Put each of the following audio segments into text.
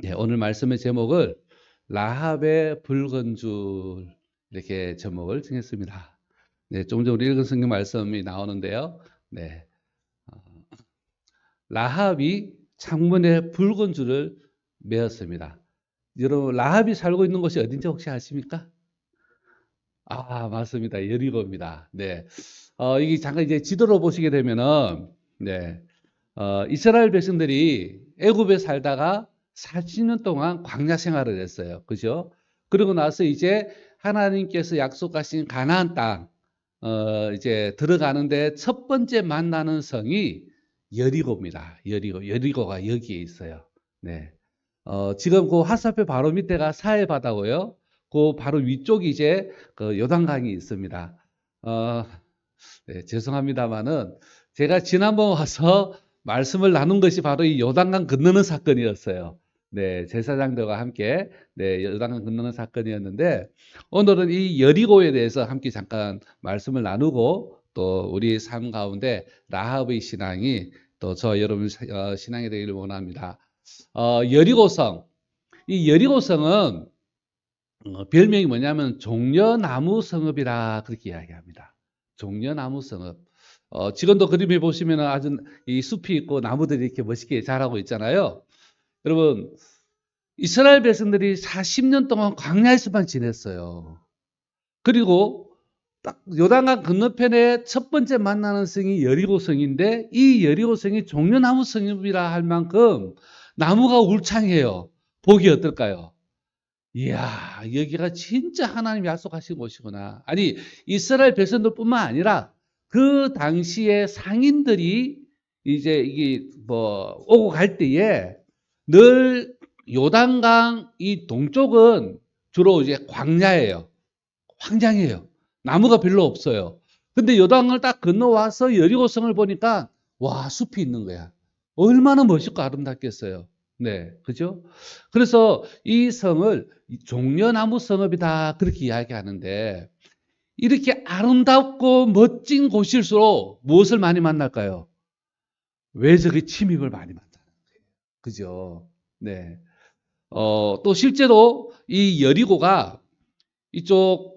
네, 오늘 말씀의 제목을 라합의 붉은 줄 이렇게 제목을 정했습니다. 네, 조금 전 우리 읽은 성경 말씀이 나오는데요. 네, 라합이 창문에 붉은 줄을 메었습니다. 여러분, 라합이 살고 있는 곳이 어딘지 혹시 아십니까? 아, 맞습니다. 여리고입니다. 네, 이게 잠깐 이제 지도로 보시게 되면은, 네, 이스라엘 백성들이 애굽에 살다가 40년 동안 광야 생활을 했어요. 그죠? 그러고 나서 이제 하나님께서 약속하신 가나안 땅, 이제 들어가는데 첫 번째 만나는 성이 여리고입니다. 여리고가 여기에 있어요. 네. 지금 그 화살표 바로 밑에가 사해 바다고요. 그 바로 위쪽이 이제 그 요단강이 있습니다. 어, 네, 죄송합니다만은 제가 지난번 와서 말씀을 나눈 것이 바로 이 요단강 건너는 사건이었어요. 네, 제사장들과 함께 요단강 건너는 사건이었는데 오늘은 이 여리고에 대해서 함께 잠깐 말씀을 나누고 또 우리 삶 가운데 라합의 신앙이 또 저 여러분 신앙이 되기를 원합니다. 여리고성, 이 여리고성은 별명이 뭐냐면 종려나무 성읍이라 그렇게 이야기합니다. 종려나무 성읍. 지금도 그림에 보시면 아주 이 숲이 있고 나무들이 이렇게 멋있게 자라고 있잖아요. 여러분, 이스라엘 백성들이 40년 동안 광야에서만 지냈어요. 그리고 딱 요단강 건너편에 첫 번째 만나는 성이 여리고성인데 이 여리고성이 종려나무 성읍이라 할 만큼 나무가 울창해요. 보기 어떨까요? 이야, 여기가 진짜 하나님 약속하신 곳이구나. 아니, 이스라엘 백성들뿐만 아니라 그 당시에 상인들이 이제 이게 뭐 오고 갈 때에 늘 요단강 이 동쪽은 주로 이제 광야예요. 황량해요. 나무가 별로 없어요. 근데 요단강을 딱 건너와서 여리고성을 보니까 와, 숲이 있는 거야. 얼마나 멋있고 아름답겠어요. 네, 그죠? 그래서 이 성을 종려나무 성읍이다 그렇게 이야기하는데 이렇게 아름답고 멋진 곳일수록 무엇을 많이 만날까요? 외적의 침입을 많이 만나는 거예요. 그죠? 네. 또 실제로 이 여리고가 이쪽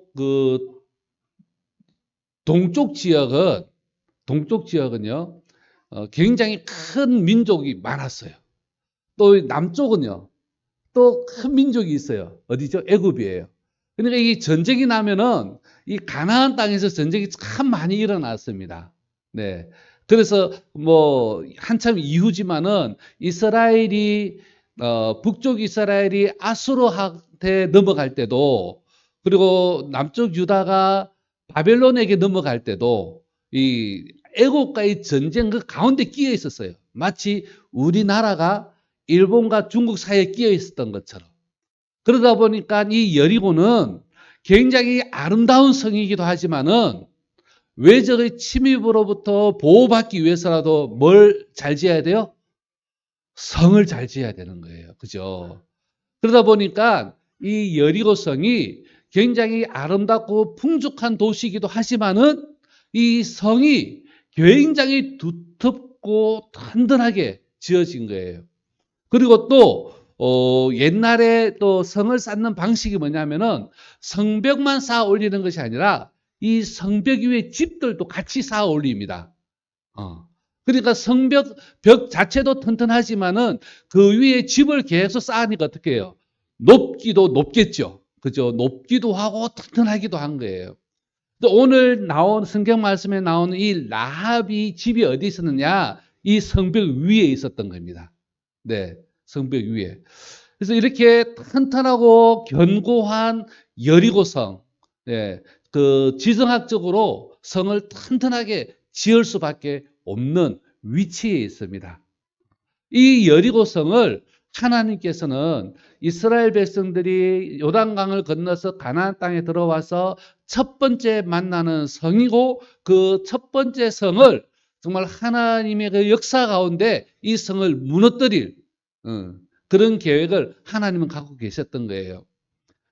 동쪽 지역은 동쪽 지역은요, 굉장히 큰 민족이 많았어요. 또 남쪽은요, 또 큰 민족이 있어요. 어디죠? 애굽이에요. 그러니까 이 전쟁이 나면은 이 가나안 땅에서 전쟁이 참 많이 일어났습니다. 네. 그래서 뭐 한참 이후지만은 이스라엘이 북쪽 이스라엘이 아수르한테 넘어갈 때도 그리고 남쪽 유다가 바벨론에게 넘어갈 때도 이 애국과의 전쟁 그 가운데 끼어 있었어요. 마치 우리나라가 일본과 중국 사이에 끼어 있었던 것처럼. 그러다 보니까 이 여리고는 굉장히 아름다운 성이기도 하지만은 외적의 침입으로부터 보호받기 위해서라도 뭘 잘 지어야 돼요? 성을 잘 지어야 되는 거예요. 그죠? 그러다 보니까 이 여리고성이 굉장히 아름답고 풍족한 도시이기도 하지만은 이 성이 굉장히 두텁고 튼튼하게 지어진 거예요. 그리고 또 옛날에 또 성을 쌓는 방식이 뭐냐면은 성벽만 쌓아 올리는 것이 아니라 이 성벽 위에 집들도 같이 쌓아 올립니다. 어. 그러니까 성벽 벽 자체도 튼튼하지만은 그 위에 집을 계속 쌓으니까 어떻게 해요? 높기도 높겠죠. 그죠? 높기도 하고 튼튼하기도 한 거예요. 오늘 나온 성경 말씀에 나오는 이 라합이 집이 어디 있었느냐? 이 성벽 위에 있었던 겁니다. 네, 성벽 위에. 그래서 이렇게 튼튼하고 견고한 여리고성, 네, 그 지정학적으로 성을 튼튼하게 지을 수밖에 없는 위치에 있습니다. 이 여리고성을 하나님께서는 이스라엘 백성들이 요단강을 건너서 가나안 땅에 들어와서 첫 번째 만나는 성이고 그 첫 번째 성을 정말 하나님의 그 역사 가운데 이 성을 무너뜨릴 그런 계획을 하나님은 갖고 계셨던 거예요.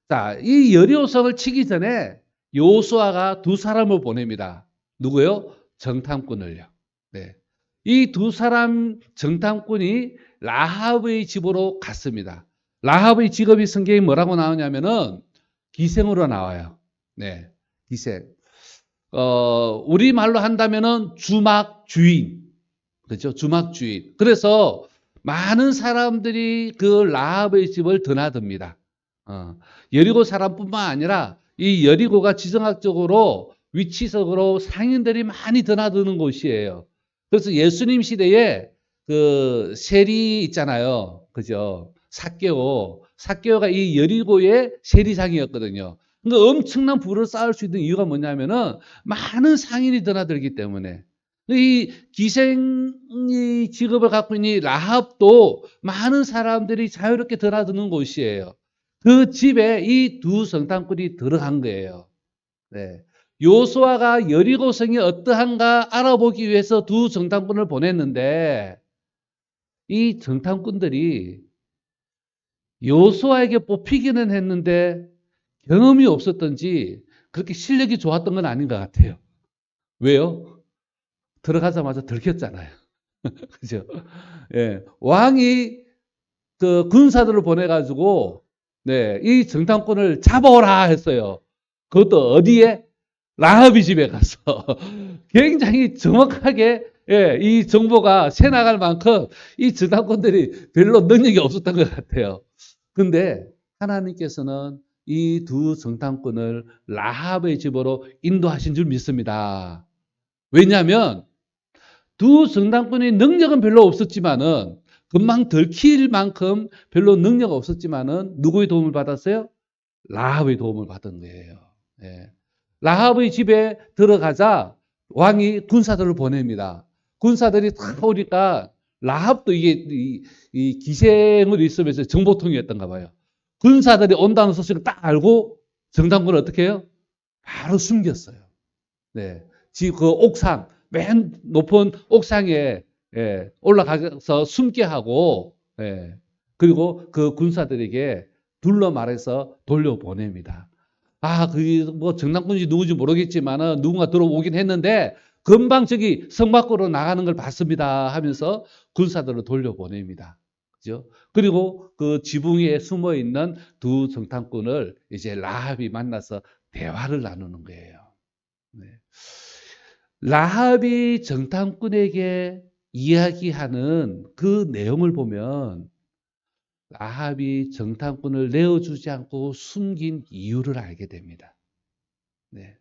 자, 이 여리고성을 치기 전에 요수아가 두 사람을 보냅니다. 누구요? 정탐꾼을요. 네. 이 두 사람 정탐꾼이 라합의 집으로 갔습니다. 라합의 직업이 성경에 뭐라고 나오냐면은 기생으로 나와요. 네, 기생. 우리말로 한다면은 주막 주인. 그렇죠? 주막 주인. 그래서 많은 사람들이 그 라합의 집을 드나듭니다. 여리고 사람뿐만 아니라 이 여리고가 지정학적으로 위치적으로 상인들이 많이 드나드는 곳이에요. 그래서 예수님 시대에 그 세리 있잖아요. 그죠? 삭개오가 이 여리고의 세리상이었거든요. 그러니까 엄청난 부를 쌓을 수 있는 이유가 뭐냐면은 많은 상인이 드나들기 때문에. 이 기생이 직업을 갖고 있는 이 라합도 많은 사람들이 자유롭게 드나드는 곳이에요. 그 집에 이 두 성탄꾼이 들어간 거예요. 네. 요수아가 여리고성이 어떠한가 알아보기 위해서 두 정탐꾼을 보냈는데 이 정탐꾼들이 요수아에게 뽑히기는 했는데 경험이 없었던지 그렇게 실력이 좋았던 건 아닌 것 같아요. 왜요? 들어가자마자 들켰잖아요. 그죠? 예. 왕이 그 군사들을 보내가지고 네, 이 정탐꾼을 잡아오라 했어요. 그것도 어디에? 라합이 집에 가서 굉장히 정확하게 예, 이 정보가 새나갈 만큼 이 정탐꾼들이 별로 능력이 없었던 것 같아요. 근데 하나님께서는 이 두 정탐꾼을 라합의 집으로 인도하신 줄 믿습니다. 왜냐하면 두 정탐꾼의 능력은 별로 없었지만은 금방 들킬 만큼 별로 능력 없었지만은 누구의 도움을 받았어요? 라합의 도움을 받은 거예요. 예. 라합의 집에 들어가자 왕이 군사들을 보냅니다. 군사들이 다 오니까 라합도 이 기생으로 있으면서 정보통이었던가 봐요. 군사들이 온다는 소식을 딱 알고 정탐꾼을 어떻게 해요? 바로 숨겼어요. 네. 그 옥상, 맨 높은 옥상에 예, 올라가서 숨게 하고 예, 그리고 그 군사들에게 둘러 말해서 돌려보냅니다. 아, 그게 뭐 정당군인지 누군지 모르겠지만은 누군가 들어오긴 했는데 금방 저기 성 밖으로 나가는 걸 봤습니다 하면서 군사들을 돌려보냅니다. 그죠? 그리고 그 지붕 위에 숨어 있는 두 정탐꾼을 이제 라합이 만나서 대화를 나누는 거예요. 네. 라합이 정탐꾼에게 이야기하는 그 내용을 보면 라합이 정탐꾼을 내어주지 않고 숨긴 이유를 알게 됩니다. 네.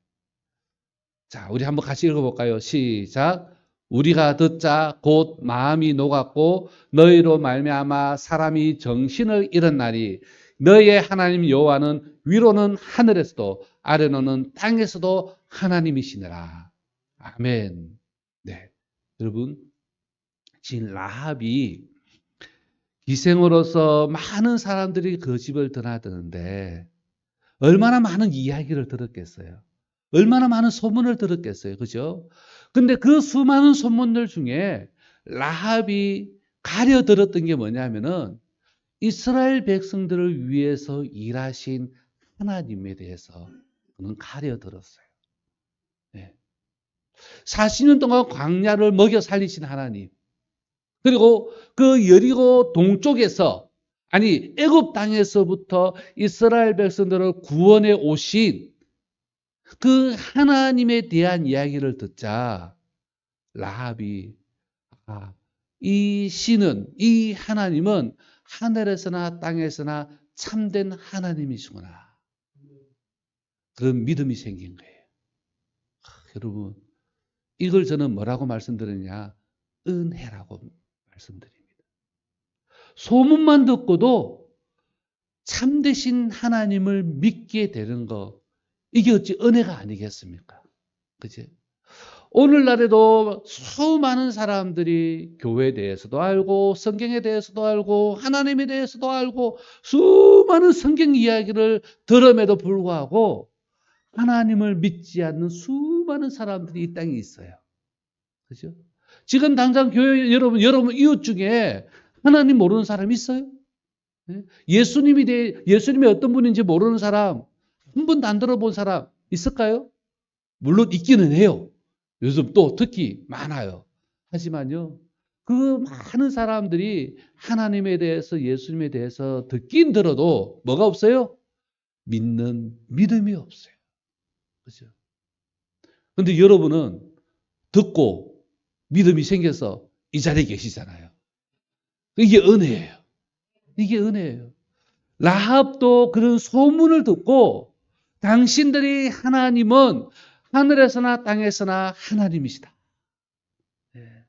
자, 우리 한번 같이 읽어볼까요? 시작. 우리가 듣자 곧 마음이 녹았고 너희로 말미암아 사람이 정신을 잃었나니 너희의 하나님 여호와는 위로는 하늘에서도 아래로는 땅에서도 하나님이시니라. 아멘. 네. 여러분, 지금 라합이 기생으로서 많은 사람들이 그 집을 드나드는데 얼마나 많은 이야기를 들었겠어요. 얼마나 많은 소문을 들었겠어요. 그죠? 근데 그 수많은 소문들 중에 라합이 가려들었던 게 뭐냐면은 이스라엘 백성들을 위해서 일하신 하나님에 대해서 그는 가려들었어요. 네. 40년 동안 광야를 먹여 살리신 하나님. 그리고 그 여리고 동쪽에서 아니 애굽 땅에서부터 이스라엘 백성들을 구원해 오신 그 하나님에 대한 이야기를 듣자 라합이 이 신은 이 하나님은 하늘에서나 땅에서나 참된 하나님이시구나. 그런 믿음이 생긴 거예요. 여러분 이걸 저는 뭐라고 말씀드리냐? 은혜라고 말씀드립니다. 소문만 듣고도 참되신 하나님을 믿게 되는 거 이게 어찌 은혜가 아니겠습니까? 그치? 오늘날에도 수많은 사람들이 교회에 대해서도 알고 성경에 대해서도 알고 하나님에 대해서도 알고 수많은 성경 이야기를 들음에도 불구하고 하나님을 믿지 않는 수많은 사람들이 이 땅에 있어요. 그죠? 지금 당장 교회 여러분 이웃 중에 하나님 모르는 사람 있어요? 예수님이 어떤 분인지 모르는 사람 한 번도 안 들어본 사람 있을까요? 물론 있기는 해요. 요즘 또 특히 많아요. 하지만요, 그 많은 사람들이 하나님에 대해서 예수님에 대해서 듣긴 들어도 뭐가 없어요? 믿는 믿음이 없어요. 그죠? 근데 여러분은 듣고 믿음이 생겨서 이 자리에 계시잖아요. 이게 은혜예요. 이게 은혜예요. 라합도 그런 소문을 듣고 당신들이 하나님은 하늘에서나 땅에서나 하나님이시다. 네.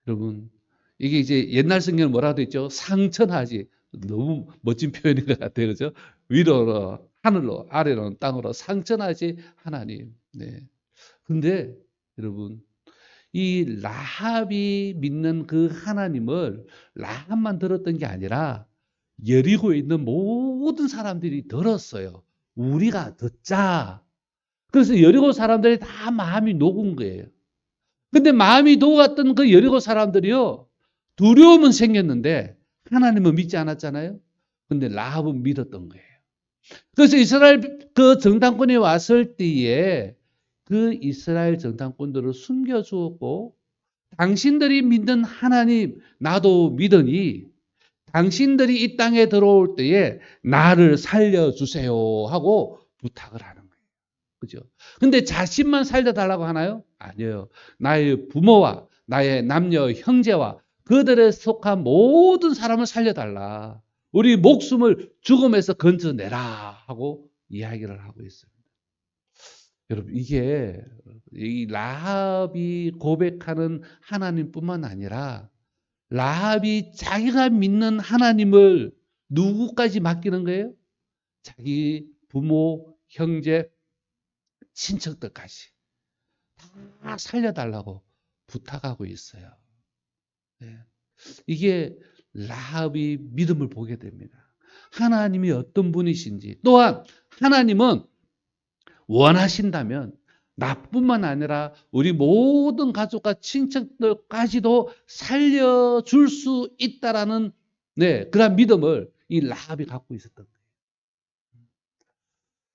여러분, 이게 이제 옛날 성경은 뭐라고 돼 있죠? 상천하지. 너무 멋진 표현인 것 같아요. 그죠? 위로, 하늘로, 아래로는 땅으로 상천하지 하나님. 네. 근데 여러분, 이 라합이 믿는 그 하나님을 라합만 들었던 게 아니라 여리고에 있는 모든 사람들이 들었어요. 우리가 듣자. 그래서 여리고 사람들이 다 마음이 녹은 거예요. 근데 마음이 녹았던 그 여리고 사람들이요. 두려움은 생겼는데 하나님은 믿지 않았잖아요. 근데 라합은 믿었던 거예요. 그래서 이스라엘 그 정탐꾼이 왔을 때에 그 이스라엘 정탐꾼들을 숨겨주었고 당신들이 믿는 하나님 나도 믿으니 당신들이 이 땅에 들어올 때에 나를 살려주세요 하고 부탁을 하는 거예요. 그죠? 근데 자신만 살려달라고 하나요? 아니에요. 나의 부모와 나의 남녀 형제와 그들에 속한 모든 사람을 살려달라. 우리 목숨을 죽음에서 건져내라 하고 이야기를 하고 있습니다. 여러분 이게 이 라합이 고백하는 하나님뿐만 아니라 라합이 자기가 믿는 하나님을 누구까지 맡기는 거예요? 자기 부모, 형제, 친척들까지 다 살려달라고 부탁하고 있어요. 네. 이게 라합이 믿음을 보게 됩니다. 하나님이 어떤 분이신지 또한 하나님은 원하신다면 나뿐만 아니라 우리 모든 가족과 친척들까지도 살려줄 수 있다라는 그런 믿음을 이 라합이 갖고 있었던 거예요.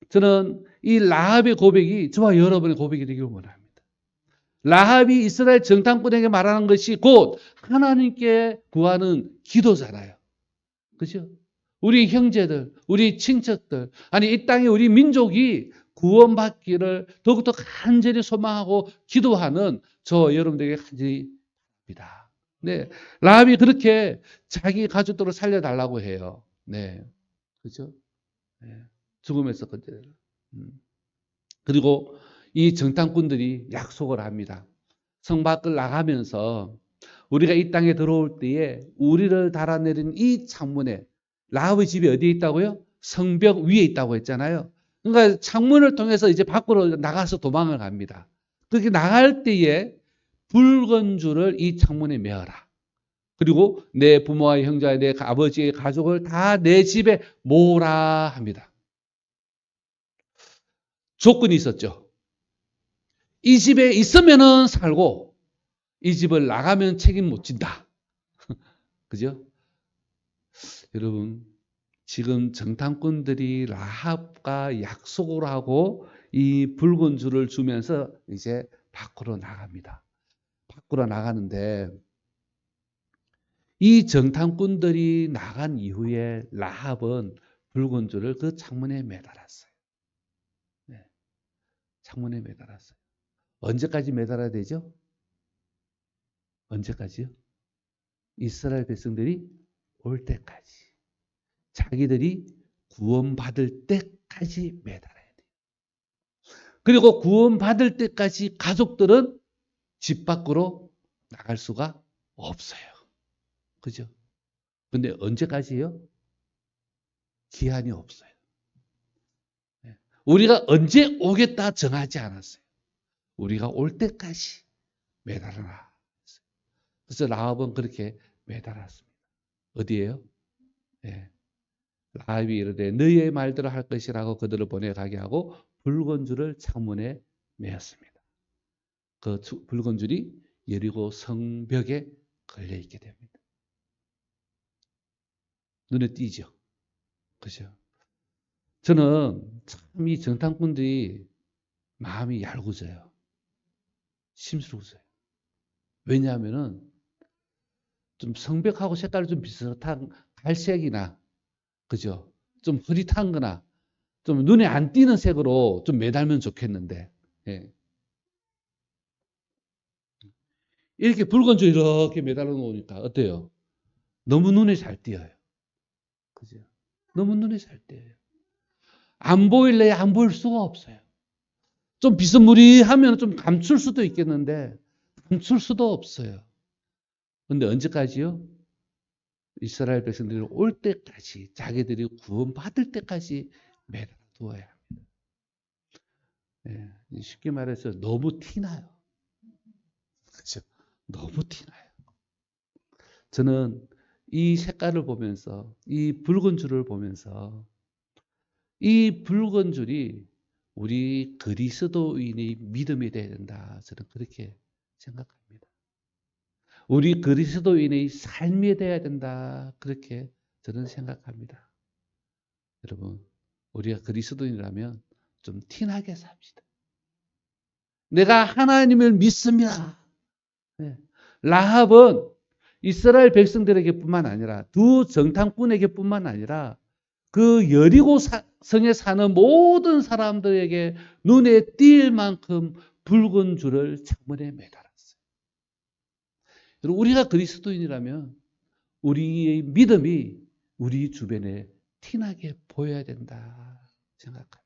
저는 이 라합의 고백이 저와 여러분의 고백이 되기를 원합니다. 라합이 이스라엘 정탐꾼에게 말하는 것이 곧 하나님께 구하는 기도잖아요. 그죠? 우리 형제들, 우리 친척들, 아니 이 땅에 우리 민족이 구원받기를 더욱더 간절히 소망하고 기도하는 저 여러분들에게 간절히 바랍니다. 네, 라합이 그렇게 자기 가족들을 살려달라고 해요. 네, 그죠? 네, 죽음에서 건져. 그리고 이 정탐꾼들이 약속을 합니다. 성 밖을 나가면서 우리가 이 땅에 들어올 때에 우리를 달아내린 이 창문에 라합의 집이 어디에 있다고요? 성벽 위에 있다고 했잖아요. 그러니까 창문을 통해서 이제 밖으로 나가서 도망을 갑니다. 그렇게 나갈 때에 붉은 줄을 이 창문에 메어라. 그리고 내 부모와 형제와 내 아버지의 가족을 다 내 집에 모으라 합니다. 조건이 있었죠. 이 집에 있으면은 살고 이 집을 나가면 책임 못 진다. 그죠? 여러분 지금 정탐꾼들이 라합과 약속을 하고 이 붉은 줄을 주면서 이제 밖으로 나갑니다. 밖으로 나가는데 이 정탐꾼들이 나간 이후에 라합은 붉은 줄을 그 창문에 매달았어요. 네, 창문에 매달았어요. 언제까지 매달아야 되죠? 언제까지요? 이스라엘 백성들이 올 때까지. 자기들이 구원받을 때까지 매달아야 돼요. 그리고 구원받을 때까지 가족들은 집 밖으로 나갈 수가 없어요. 그죠? 근데 언제까지요? 기한이 없어요. 우리가 언제 오겠다 정하지 않았어요. 우리가 올 때까지 매달아라. 그래서 라합은 그렇게 매달았습니다. 어디에요? 네. 라합이 이르되 너희의 말대로 할 것이라고 그들을 보내가게 하고 붉은 줄을 창문에 메었습니다. 그 붉은 줄이 여리고 성벽에 걸려 있게 됩니다. 눈에 띄죠? 그죠? 저는 참 이 정탐꾼들이 마음이 얄궂어요. 심스러워져요. 왜냐하면은 좀 성벽하고 색깔이 좀 비슷한 갈색이나, 그죠? 좀 흐릿한 거나, 좀 눈에 안 띄는 색으로 좀 매달면 좋겠는데, 예. 이렇게 붉은 줄 이렇게 매달아 놓으니까 어때요? 너무 눈에 잘 띄어요. 그죠? 너무 눈에 잘 띄어요. 안 보일래 안 보일 수가 없어요. 좀 비스무리하면 좀 감출 수도 있겠는데, 감출 수도 없어요. 근데 언제까지요? 이스라엘 백성들이 올 때까지, 자기들이 구원받을 때까지 매달아 두어야 합니다. 예, 쉽게 말해서 너무 티나요. 그죠? 너무 티나요. 저는 이 색깔을 보면서, 이 붉은 줄을 보면서, 이 붉은 줄이 우리 그리스도인의 믿음이 되어야 된다. 저는 그렇게 생각합니다. 우리 그리스도인의 삶이 되어야 된다. 그렇게 저는 생각합니다. 여러분, 우리가 그리스도인이라면 좀 티나게 삽시다. 내가 하나님을 믿습니다. 네. 라합은 이스라엘 백성들에게뿐만 아니라 두 정탐꾼에게뿐만 아니라 그 여리고 성에 사는 모든 사람들에게 눈에 띌 만큼 붉은 줄을 창문에 매달았어요. 우리가 그리스도인이라면 우리의 믿음이 우리 주변에 티나게 보여야 된다 생각합니다.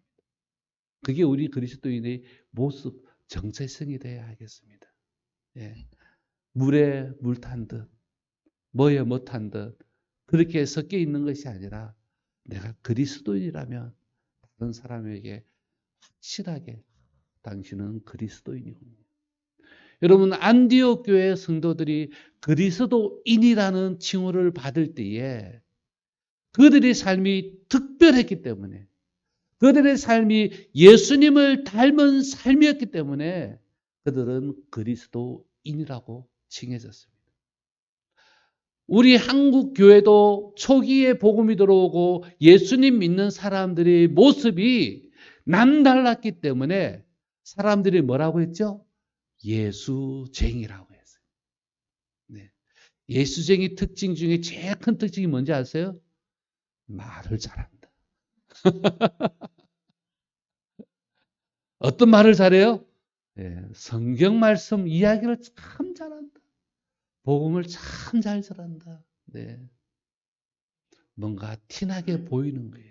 그게 우리 그리스도인의 모습, 정체성이 되어야 하겠습니다. 예. 물에 물 탄 듯, 뭐에 뭐 탄 듯, 그렇게 섞여 있는 것이 아니라 내가 그리스도인이라면 다른 사람에게 확실하게 당신은 그리스도인이군요. 여러분, 안디옥 교회 성도들이 그리스도인이라는 칭호를 받을 때에 그들의 삶이 특별했기 때문에, 그들의 삶이 예수님을 닮은 삶이었기 때문에 그들은 그리스도인이라고 칭해졌습니다. 우리 한국 교회도 초기에 복음이 들어오고 예수님 믿는 사람들의 모습이 남달랐기 때문에 사람들이 뭐라고 했죠? 예수쟁이라고 했어요. 네. 예수쟁이 특징 중에 제일 큰 특징이 뭔지 아세요? 말을 잘한다. 어떤 말을 잘해요? 네. 성경 말씀 이야기를 참 잘한다. 복음을 참 잘 전한다. 네. 뭔가 티나게 보이는 거예요.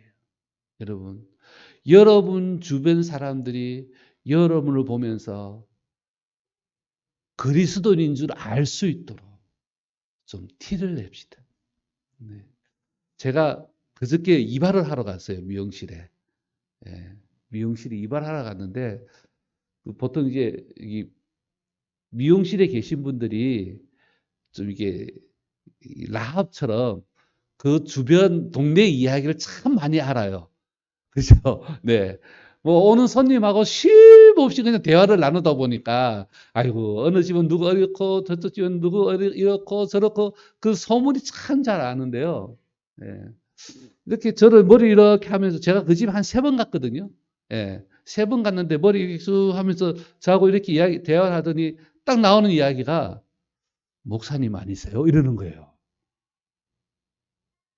여러분 주변 사람들이 여러분을 보면서 그리스도인인 줄 알 수 있도록 좀 티를 냅시다. 네. 제가 그저께 이발을 하러 갔어요, 미용실에. 예, 미용실에 이발하러 갔는데, 보통 이제 이 미용실에 계신 분들이 좀 이게 라합처럼 그 주변 동네 이야기를 참 많이 알아요. 그죠? 네. 뭐 오는 손님하고 쉼 없이 그냥 대화를 나누다 보니까 아이고 어느 집은 누구 이렇고 저쪽 집은 누구 이렇고 저렇고 그 소문이 참 잘 아는데요. 예. 이렇게 저를 머리 이렇게 하면서 제가 그 집 한 세 번 갔거든요. 예. 세 번 갔는데 머리 이렇게 쑥 하면서 저하고 이렇게 이야기 대화를 하더니 딱 나오는 이야기가 목사님 아니세요? 이러는 거예요.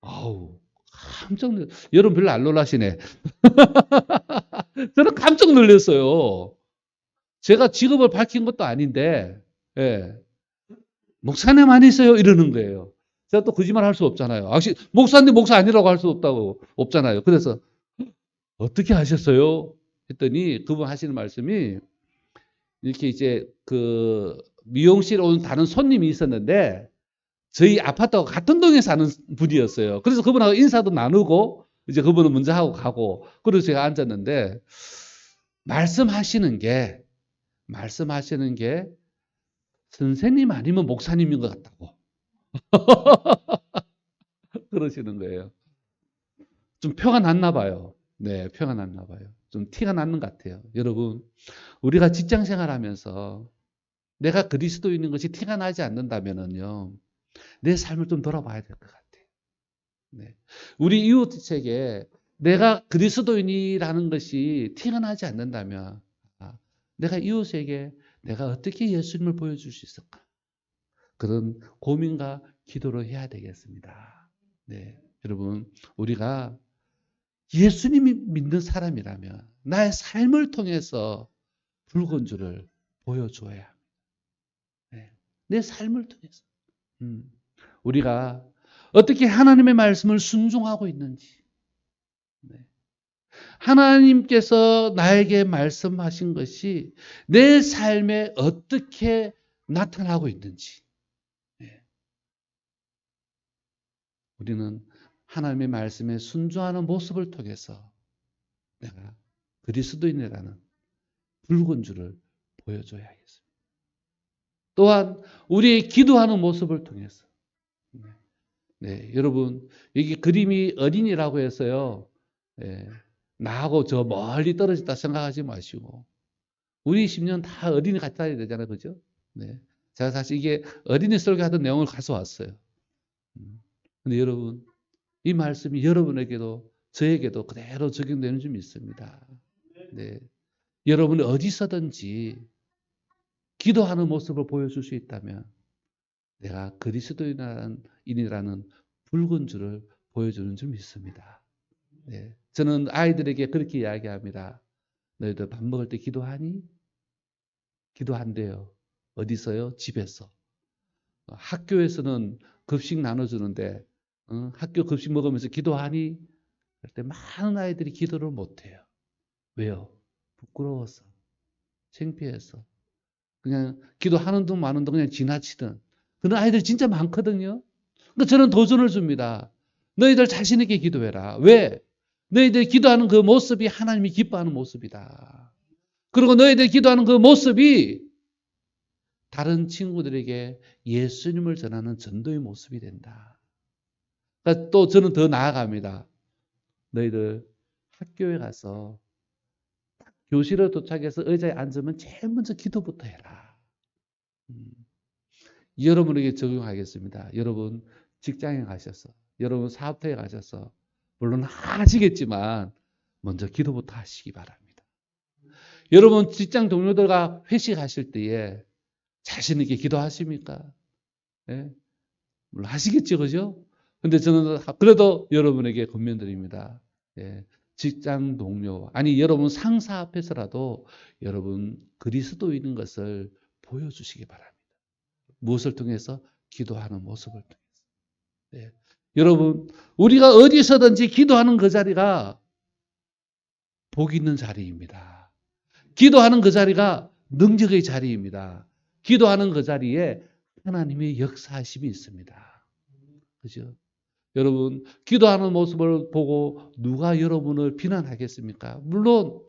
아우 깜짝 놀 여러분 별로 안 놀라시네. 저는 깜짝 놀랐어요. 제가 직업을 밝힌 것도 아닌데, 예. 목사님 아니세요? 이러는 거예요. 제가 또 거짓말 할 수 없잖아요. 목사님 목사 아니라고 할 수 없잖아요. 그래서 어떻게 하셨어요? 했더니 그분 하시는 말씀이 이렇게 이제 그 미용실에 온 다른 손님이 있었는데 저희 아파트하고 같은 동에 사는 분이었어요. 그래서 그분하고 인사도 나누고 이제 그분은 먼저 하고 가고 그래서 제가 앉았는데 말씀하시는 게 말씀하시는 게 선생님 아니면 목사님인 것 같다고 그러시는 거예요. 좀 표가 났나 봐요. 네, 표가 났나 봐요. 좀 티가 나는 것 같아요. 여러분, 우리가 직장 생활하면서 내가 그리스도인인 것이 티가 나지 않는다면은요, 내 삶을 좀 돌아봐야 될 것 같아요. 네. 우리 이웃에게 내가 그리스도인이라는 것이 티가 나지 않는다면, 내가 이웃에게 내가 어떻게 예수님을 보여줄 수 있을까? 그런 고민과 기도를 해야 되겠습니다. 네, 여러분, 우리가 예수님이 믿는 사람이라면 나의 삶을 통해서 붉은 줄을 보여줘야 합니다. 네, 내 삶을 통해서. 우리가 어떻게 하나님의 말씀을 순종하고 있는지, 네. 하나님께서 나에게 말씀하신 것이 내 삶에 어떻게 나타나고 있는지, 네. 우리는 하나님의 말씀에 순종하는 모습을 통해서 내가 그리스도인이라는 붉은 줄을 보여줘야 하겠습니다. 또한 우리의 기도하는 모습을 통해서, 네, 여러분, 여기 그림이 어린이라고 해서요, 예, 나하고 저 멀리 떨어졌다 생각하지 마시고, 우리 10년 다 어린이 같아야 되잖아요, 그죠? 네. 제가 사실 이게 어린이 설교하던 내용을 가져왔어요. 근데 여러분, 이 말씀이 여러분에게도 저에게도 그대로 적용되는 줄 믿습니다. 네. 여러분이 어디서든지 기도하는 모습을 보여줄 수 있다면 내가 그리스도인이라는 붉은 줄을 보여주는 줄 믿습니다. 네. 저는 아이들에게 그렇게 이야기합니다. 너희들 밥 먹을 때 기도하니? 기도한대요. 어디서요? 집에서. 학교에서는 급식 나눠주는데 학교 급식 먹으면서 기도하니? 그럴 때 많은 아이들이 기도를 못해요. 왜요? 부끄러워서, 창피해서. 그냥 기도하는 둥 마는 둥 그냥 지나치던 그런 아이들이 진짜 많거든요. 그러니까 저는 도전을 줍니다. 너희들 자신 있게 기도해라. 왜? 너희들이 기도하는 그 모습이 하나님이 기뻐하는 모습이다. 그리고 너희들이 기도하는 그 모습이 다른 친구들에게 예수님을 전하는 전도의 모습이 된다. 그러니까 또 저는 더 나아갑니다. 너희들 학교에 가서 교실에 도착해서 의자에 앉으면 제일 먼저 기도부터 해라. 여러분에게 적용하겠습니다. 여러분 직장에 가셔서, 여러분 사업터에 가셔서, 물론 하시겠지만 먼저 기도부터 하시기 바랍니다. 여러분 직장 동료들과 회식하실 때에 자신 있게 기도하십니까? 예? 물론 하시겠죠, 그죠? 근데 저는 그래도 여러분에게 권면드립니다. 예. 직장 동료, 아니 여러분 상사 앞에서라도 여러분 그리스도인인 것을 보여주시기 바랍니다. 무엇을 통해서? 기도하는 모습을 통해서. 네. 여러분, 우리가 어디서든지 기도하는 그 자리가 복 있는 자리입니다. 기도하는 그 자리가 능력의 자리입니다. 기도하는 그 자리에 하나님의 역사하심이 있습니다. 그죠? 여러분, 기도하는 모습을 보고 누가 여러분을 비난하겠습니까? 물론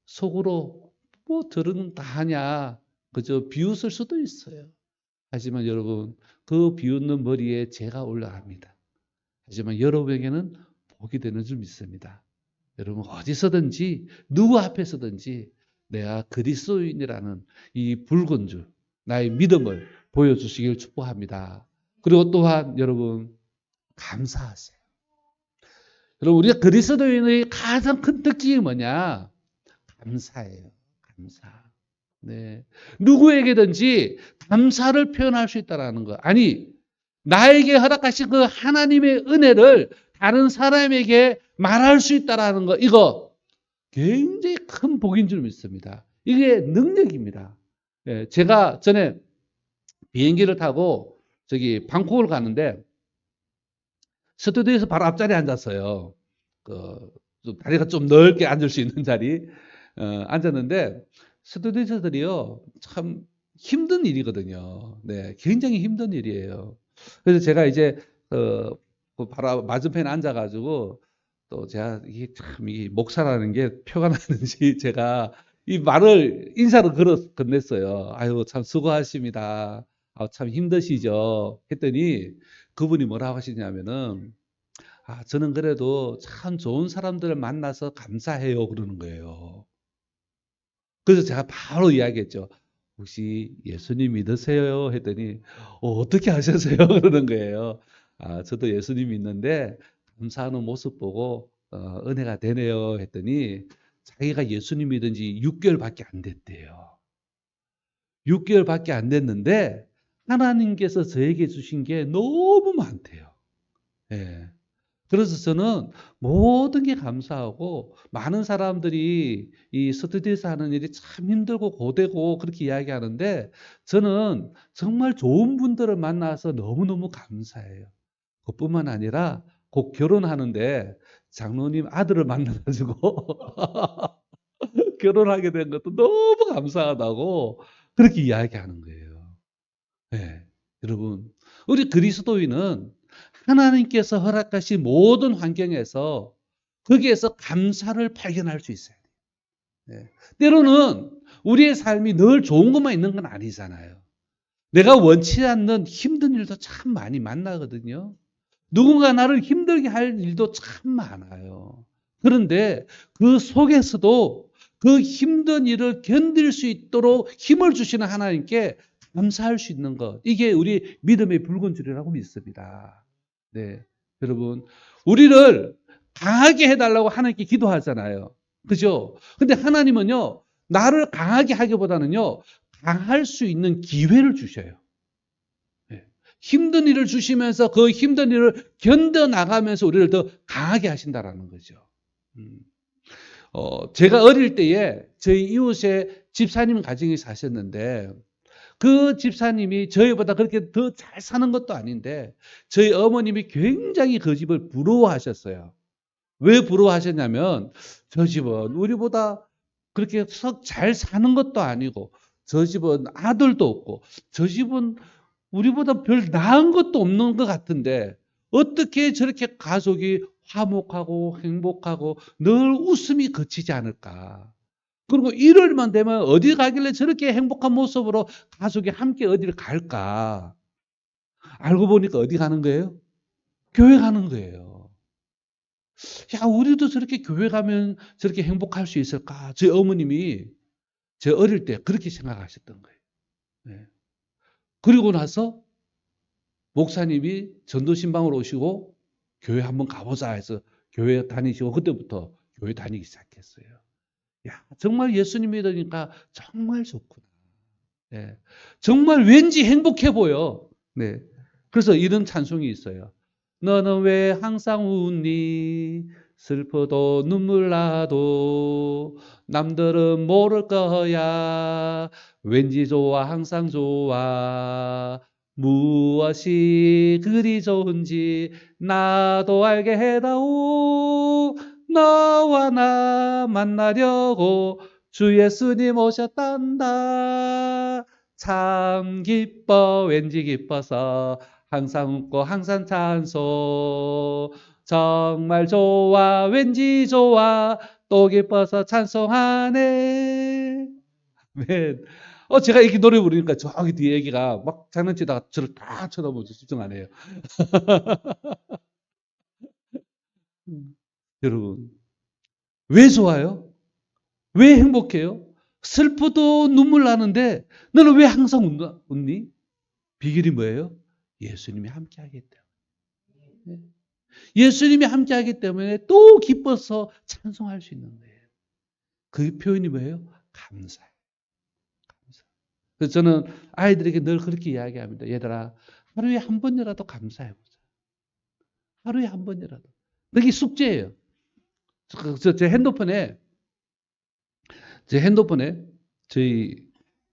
속으로 뭐 저런 다 하냐, 그저 비웃을 수도 있어요. 하지만 여러분, 그 비웃는 머리에 재가 올라갑니다. 하지만 여러분에게는 복이 되는 줄 믿습니다. 여러분 어디서든지 누구 앞에서든지 내가 그리스도인이라는 이 붉은 줄, 나의 믿음을 보여주시길 축복합니다. 그리고 또한 여러분 감사하세요. 여러분 우리가 그리스도인의 가장 큰 특징이 뭐냐? 감사예요. 감사. 네. 누구에게든지 감사를 표현할 수 있다는 거. 아니, 나에게 허락하신 그 하나님의 은혜를 다른 사람에게 말할 수 있다는 거. 이거 굉장히 큰 복인 줄 믿습니다. 이게 능력입니다. 예, 제가 전에 비행기를 타고 저기 방콕을 가는데 스튜디오에서 바로 앞자리에 앉았어요. 다리가 좀 넓게 앉을 수 있는 자리 앉았는데 스튜디오들이요 참 힘든 일이거든요. 네, 굉장히 힘든 일이에요. 그래서 제가 이제 그 바로 맞은편에 앉아가지고 또 제가 이게 참 이 목사라는 게 표가 나는지 제가 이 말을 인사를 건넸어요. 아유 참 수고하십니다. 참 힘드시죠. 했더니 그분이 뭐라고 하시냐면은 저는 그래도 참 좋은 사람들을 만나서 감사해요 그러는 거예요. 그래서 제가 바로 이야기했죠. 혹시 예수님 믿으세요? 했더니 어떻게 하셨어요? 그러는 거예요. 저도 예수님 믿는데 감사하는 모습 보고 은혜가 되네요. 했더니 자기가 예수님 믿은 지 6개월밖에 안 됐대요. 6개월밖에 안 됐는데 하나님께서 저에게 주신 게 너무 많대요. 예. 그래서 저는 모든 게 감사하고 많은 사람들이 이 스튜디오에서 하는 일이 참 힘들고 고되고 그렇게 이야기하는데 저는 정말 좋은 분들을 만나서 너무너무 감사해요. 그뿐만 아니라 곧 결혼하는데 장로님 아들을 만나 가지고 결혼하게 된 것도 너무 감사하다고 그렇게 이야기하는 거예요. 네. 여러분, 우리 그리스도인은 하나님께서 허락하신 모든 환경에서 거기에서 감사를 발견할 수 있어요. 네. 때로는 우리의 삶이 늘 좋은 것만 있는 건 아니잖아요. 내가 원치 않는 힘든 일도 참 많이 만나거든요. 누군가 나를 힘들게 할 일도 참 많아요. 그런데 그 속에서도 그 힘든 일을 견딜 수 있도록 힘을 주시는 하나님께 감사할 수 있는 것. 이게 우리 믿음의 붉은 줄이라고 믿습니다. 네. 여러분, 우리를 강하게 해달라고 하나님께 기도하잖아요. 그죠? 근데 하나님은요, 나를 강하게 하기보다는요, 강할 수 있는 기회를 주셔요. 네. 힘든 일을 주시면서 그 힘든 일을 견뎌나가면서 우리를 더 강하게 하신다라는 거죠. 음. 제가 어릴 때에 저희 이웃에 집사님 가정이 사셨는데 그 집사님이 저희보다 그렇게 더 잘 사는 것도 아닌데 저희 어머님이 굉장히 그 집을 부러워하셨어요. 왜 부러워하셨냐면 저 집은 우리보다 그렇게 썩 잘 사는 것도 아니고 저 집은 아들도 없고 저 집은 우리보다 별 나은 것도 없는 것 같은데 어떻게 저렇게 가족이 화목하고 행복하고 늘 웃음이 그치지 않을까. 그리고 일요일만 되면 어디 가길래 저렇게 행복한 모습으로 가족이 함께 어디를 갈까. 알고 보니까 어디 가는 거예요? 교회 가는 거예요. 야, 우리도 저렇게 교회 가면 저렇게 행복할 수 있을까? 저희 어머님이 제 어릴 때 그렇게 생각하셨던 거예요. 네. 그리고 나서 목사님이 전도신방으로 오시고 교회 한번 가보자 해서 교회 다니시고 그때부터 교회 다니기 시작했어요. 야, 정말 예수님 믿으니까 정말 좋구나. 네. 정말 왠지 행복해 보여. 네. 그래서 이런 찬송이 있어요. 너는 왜 항상 웃니? 슬퍼도 눈물 나도 남들은 모를 거야. 왠지 좋아 항상 좋아. 무엇이 그리 좋은지 나도 알게 해다오. 너와 나 만나려고 주 예수님 오셨단다. 참 기뻐 왠지 기뻐서 항상 웃고 항상 찬송. 정말 좋아 왠지 좋아 또 기뻐서 찬송하네. 아멘. 제가 이렇게 노래 부르니까 저기 뒤에 애기가 막 장난치다가 저를 딱 쳐다보면서 집중 안 해요. 여러분, 왜 좋아요? 왜 행복해요? 슬퍼도 눈물 나는데 너는 왜 항상 웃니? 비결이 뭐예요? 예수님이 함께하기 때문에. 예수님이 함께하기 때문에 또 기뻐서 찬송할 수 있는 거예요. 그 표현이 뭐예요? 감사예요. 감사. 그래서 저는 아이들에게 늘 그렇게 이야기합니다. 얘들아, 하루에 한 번이라도 감사해보자. 하루에 한 번이라도. 그게 숙제예요. 제 핸드폰에, 저희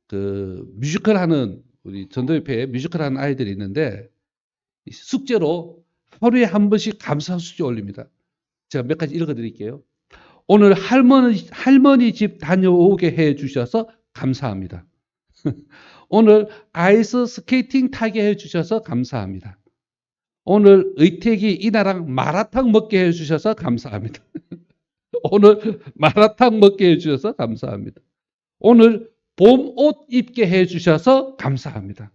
뮤지컬 하는 우리 전도협회에 뮤지컬 하는 아이들이 있는데 숙제로 하루에 한 번씩 감사 숙제 올립니다. 제가 몇 가지 읽어 드릴게요. 오늘 할머니 집 다녀오게 해 주셔서 감사합니다. 오늘 아이스 스케이팅 타게 해 주셔서 감사합니다. 오늘 의택이 이나랑 마라탕 먹게 해 주셔서 감사합니다. 오늘 마라탕 먹게 해 주셔서 감사합니다. 오늘 봄 옷 입게 해 주셔서 감사합니다.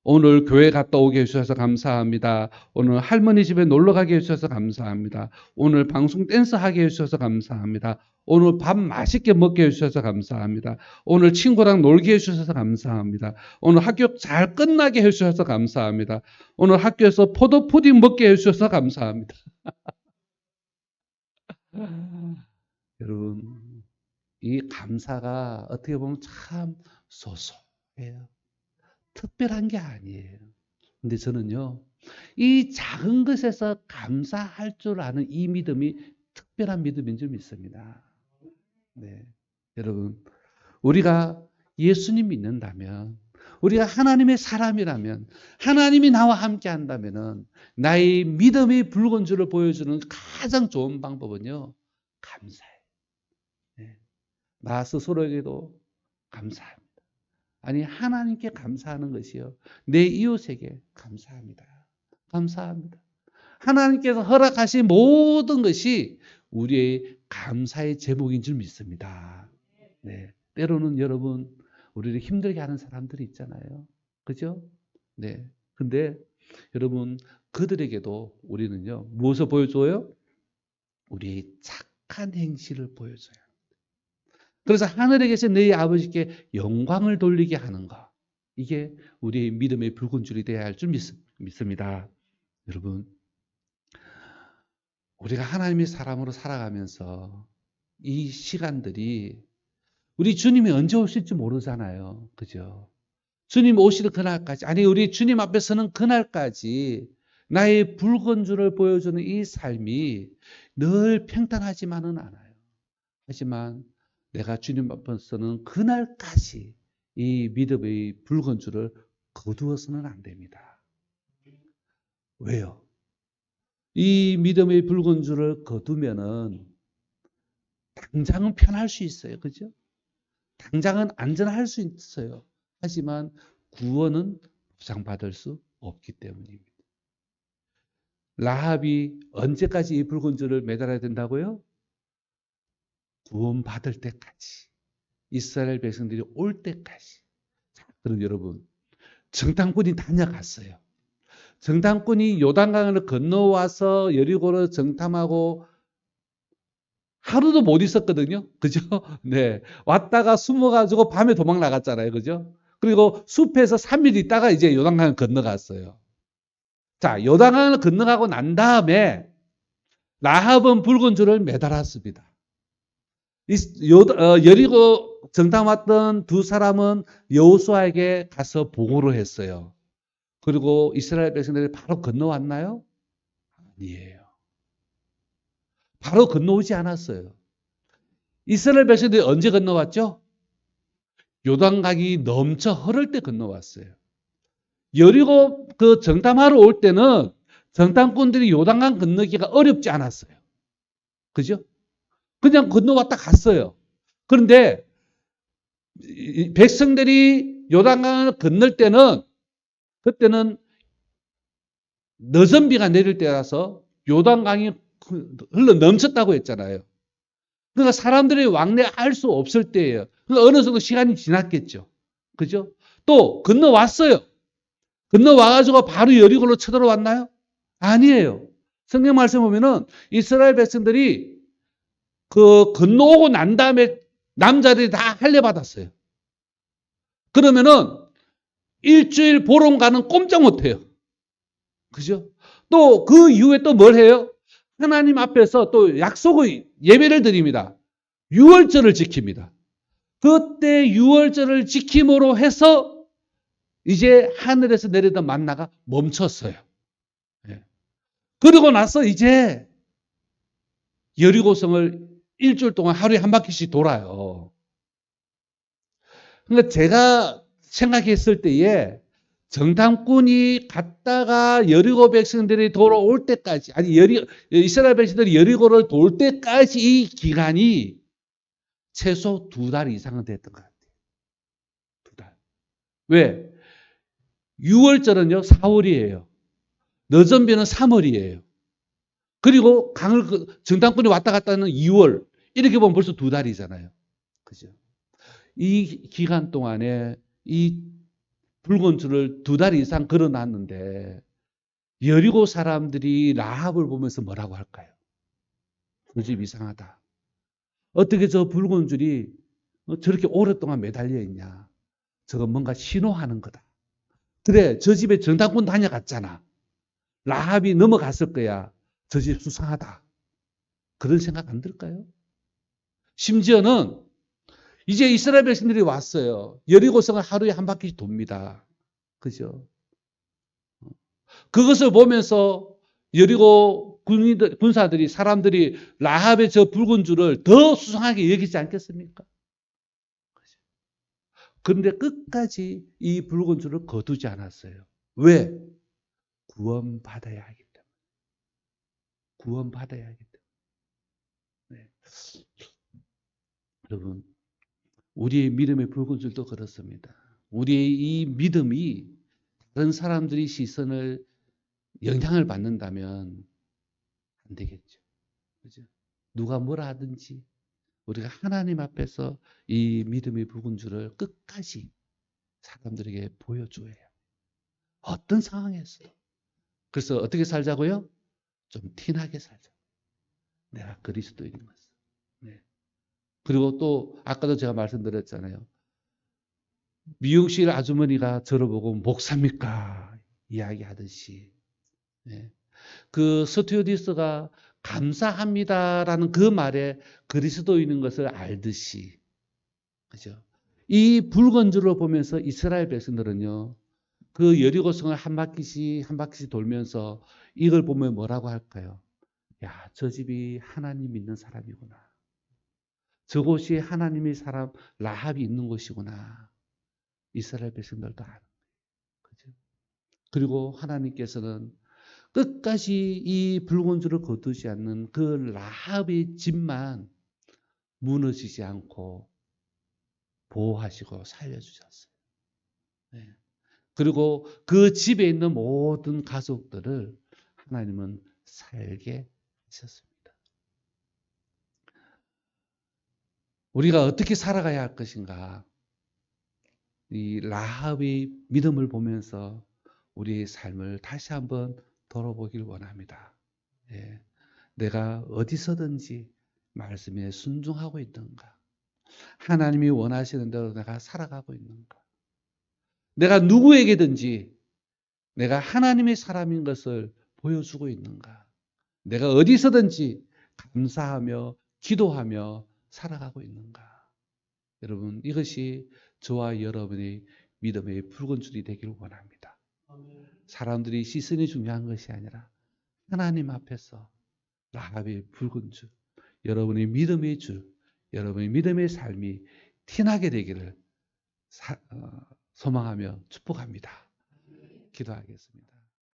오늘 교회 갔다 오게 해주셔서 감사합니다. 오늘 할머니 집에 놀러 가게 해주셔서 감사합니다. 오늘 방송 댄스 하게 해주셔서 감사합니다. 오늘 밥 맛있게 먹게 해주셔서 감사합니다. 오늘 친구랑 놀게 해주셔서 감사합니다. 오늘 학교 잘 끝나게 해주셔서 감사합니다. 오늘 학교에서 포도 푸딩 먹게 해주셔서 감사합니다. 여러분, 이 감사가 어떻게 보면 참 소소해요. 특별한 게 아니에요. 근데 저는요, 이 작은 것에서 감사할 줄 아는 이 믿음이 특별한 믿음인 줄 믿습니다. 네. 여러분, 우리가 예수님 믿는다면, 우리가 하나님의 사람이라면, 하나님이 나와 함께 한다면은, 나의 믿음의 붉은 줄을 보여주는 가장 좋은 방법은요, 감사해요. 네. 나 스스로에게도 감사합니다. 아니, 하나님께 감사하는 것이요. 내 이웃에게 감사합니다. 감사합니다. 하나님께서 허락하신 모든 것이 우리의 감사의 제목인 줄 믿습니다. 네. 때로는 여러분, 우리를 힘들게 하는 사람들이 있잖아요. 그죠? 네. 근데 여러분, 그들에게도 우리는요, 무엇을 보여줘요? 우리의 착한 행실을 보여줘요. 그래서 하늘에 계신 너희 아버지께 영광을 돌리게 하는 것. 이게 우리의 믿음의 붉은 줄이 되어야 할 줄 믿습니다. 여러분, 우리가 하나님의 사람으로 살아가면서 이 시간들이 우리 주님이 언제 오실지 모르잖아요. 그죠? 주님 오실 그날까지, 아니, 우리 주님 앞에 서는 그날까지 나의 붉은 줄을 보여주는 이 삶이 늘 평탄하지만은 않아요. 하지만 내가 주님 앞에 서는 그날까지 이 믿음의 붉은 줄을 거두어서는 안 됩니다. 왜요? 이 믿음의 붉은 줄을 거두면은 당장은 편할 수 있어요. 그죠? 당장은 안전할 수 있어요. 하지만 구원은 보장받을 수 없기 때문입니다. 라합이 언제까지 이 붉은 줄을 매달아야 된다고요? 구원받을 때까지. 이스라엘 백성들이 올 때까지. 자, 그럼 여러분, 정탐꾼이 다녀갔어요. 정탐꾼이 요단강을 건너와서 여리고를 정탐하고 하루도 못 있었거든요. 그죠? 네. 왔다가 숨어가지고 밤에 도망 나갔잖아요. 그죠? 그리고 숲에서 3일 있다가 이제 요단강을 건너갔어요. 자, 요단강을 건너가고 난 다음에 라합은 붉은 줄을 매달았습니다. 여리고 정탐 왔던 두 사람은 여호수아에게 가서 보고를 했어요. 그리고 이스라엘 백성들이 바로 건너왔나요? 아니에요. 바로 건너오지 않았어요. 이스라엘 백성들이 언제 건너왔죠? 요단강이 넘쳐 흐를 때 건너왔어요. 여리고 그 정탐하러 올 때는 정탐꾼들이 요단강 건너기가 어렵지 않았어요. 그죠? 그냥 건너왔다 갔어요. 그런데 백성들이 요단강을 건널 때는 그때는 늦은 비가 내릴 때라서 요단강이 흘러 넘쳤다고 했잖아요. 그러니까 사람들이 왕래할 수 없을 때예요. 그러니까 어느 정도 시간이 지났겠죠. 그죠? 또 건너왔어요. 건너와가지고 바로 여리고로 쳐들어왔나요? 아니에요. 성경 말씀 보면은 이스라엘 백성들이 그 건너오고 난 다음에 남자들이 다 할례받았어요. 그러면은 일주일 보름가는 꼼짝 못해요. 그죠? 또 그 이후에 또 뭘 해요? 하나님 앞에서 또 약속의 예배를 드립니다. 유월절을 지킵니다. 그때 유월절을 지킴으로 해서 이제 하늘에서 내리던 만나가 멈췄어요. 예. 그리고 나서 이제 여리고성을 일주일 동안 하루에 한 바퀴씩 돌아요. 그러니까 제가 생각했을 때에 정탐꾼이 갔다가 여리고 백성들이 돌아올 때까지, 아니, 이스라엘 백성들이 여리고를 돌 때까지 이 기간이 최소 2달 이상은 됐던 것 같아요. 2달. 왜? 6월절은요, 4월이에요. 늦은비는 3월이에요. 그리고 정탐꾼이 왔다 갔다 하는 2월. 이렇게 보면 벌써 2달이잖아요. 그죠? 이 기간 동안에 이 붉은 줄을 2달 이상 걸어놨는데 여리고 사람들이 라합을 보면서 뭐라고 할까요? 그 집 이상하다. 어떻게 저 붉은 줄이 저렇게 오랫동안 매달려 있냐. 저건 뭔가 신호하는 거다. 그래, 저 집에 정탐꾼 다녀갔잖아. 라합이 넘어갔을 거야. 저 집 수상하다. 그런 생각 안 들까요? 심지어는 이제 이스라엘 백성들이 왔어요. 여리고성을 하루에 한 바퀴씩 돕니다. 그죠? 그것을 보면서 여리고 군사들이 사람들이 라합의 저 붉은 줄을 더 수상하게 여기지 않겠습니까? 그런데 끝까지 이 붉은 줄을 거두지 않았어요. 왜? 구원받아야 하기 때문에. 구원받아야 하기 때문에. 네. 여러분, 우리의 믿음의 붉은 줄도 그렇습니다. 우리의 이 믿음이 다른 사람들이 시선을 영향을 받는다면 안 되겠죠. 그죠? 누가 뭐라 하든지 우리가 하나님 앞에서 이 믿음의 붉은 줄을 끝까지 사람들에게 보여줘야 해요. 어떤 상황에서도. 그래서 어떻게 살자고요? 좀 티나게 살자. 내가 그리스도인인 것을. 네. 그리고 또 아까도 제가 말씀드렸잖아요. 미용실 아주머니가 저를 보고 목사입니까? 이야기하듯이. 네. 그 스튜어디스가 감사합니다라는 그 말에 그리스도인인 것을 알듯이. 그죠? 이 붉은 줄을 보면서 이스라엘 백성들은요. 그 여리고성을 한 바퀴씩 돌면서 이걸 보면 뭐라고 할까요? 야, 저 집이 하나님 믿는 사람이구나. 저곳이 하나님의 사람 라합이 있는 곳이구나. 이스라엘 백성들도 아는 거예요. 그죠? 그리고 하나님께서는 끝까지 이 붉은 줄을 거두지 않는 그 라합의 집만 무너지지 않고 보호하시고 살려주셨어요. 네. 그리고 그 집에 있는 모든 가족들을 하나님은 살게 하셨습니다. 우리가 어떻게 살아가야 할 것인가? 이 라합의 믿음을 보면서 우리의 삶을 다시 한번 돌아보길 원합니다. 예. 내가 어디서든지 말씀에 순종하고 있는가? 하나님이 원하시는 대로 내가 살아가고 있는가? 내가 누구에게든지 내가 하나님의 사람인 것을 보여주고 있는가? 내가 어디서든지 감사하며 기도하며 살아가고 있는가? 여러분, 이것이 저와 여러분의 믿음의 붉은 줄이 되기를 원합니다. 사람들이 시선이 중요한 것이 아니라 하나님 앞에서 라합의 붉은 줄, 여러분의 믿음의 줄, 여러분의 믿음의 삶이 티나게 되기를 소망하며 축복합니다. 기도하겠습니다.